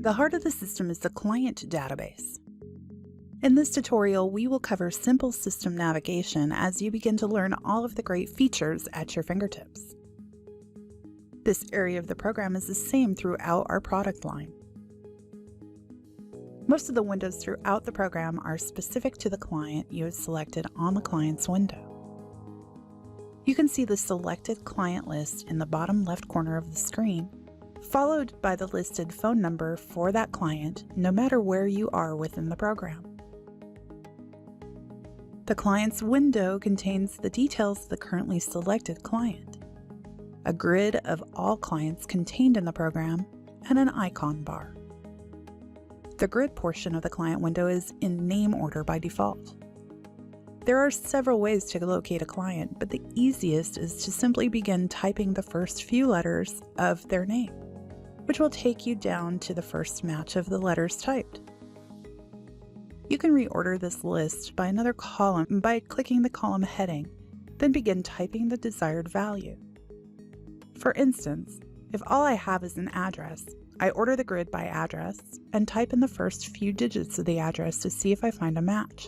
The heart of the system is the client database. In this tutorial, we will cover simple system navigation as you begin to learn all of the great features at your fingertips. This area of the program is the same throughout our product line. Most of the windows throughout the program are specific to the client you have selected on the client's window. You can see the selected client list in the bottom left corner of the screen, followed by the listed phone number for that client, no matter where you are within the program. The client's window contains the details of the currently selected client, a grid of all clients contained in the program, and an icon bar. The grid portion of the client window is in name order by default. There are several ways to locate a client, but the easiest is to simply begin typing the first few letters of their name, which will take you down to the first match of the letters typed. You can reorder this list by another column by clicking the column heading, then begin typing the desired value. For instance, if all I have is an address, I order the grid by address and type in the first few digits of the address to see if I find a match.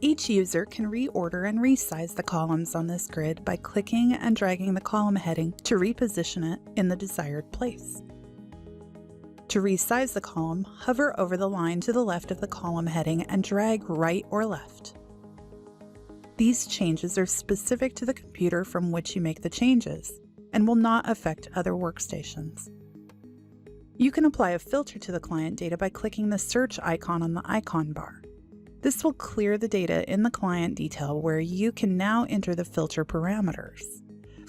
Each user can reorder and resize the columns on this grid by clicking and dragging the column heading to reposition it in the desired place. To resize the column, hover over the line to the left of the column heading and drag right or left. These changes are specific to the computer from which you make the changes and will not affect other workstations. You can apply a filter to the client data by clicking the search icon on the icon bar. This will clear the data in the client detail where you can now enter the filter parameters.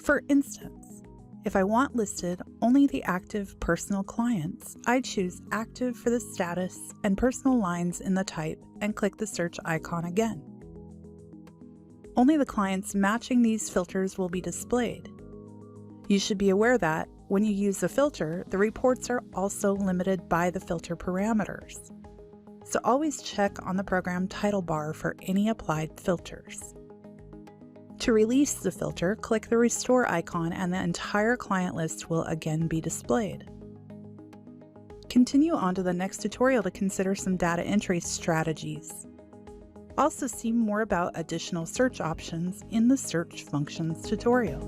For instance, if I want listed only the active personal clients, I choose active for the status and personal lines in the type and click the search icon again. Only the clients matching these filters will be displayed. You should be aware that when you use a filter, the reports are also limited by the filter parameters. So always check on the program title bar for any applied filters. To release the filter, click the restore icon and the entire client list will again be displayed. Continue on to the next tutorial to consider some data entry strategies. Also see more about additional search options in the Search Functions tutorial.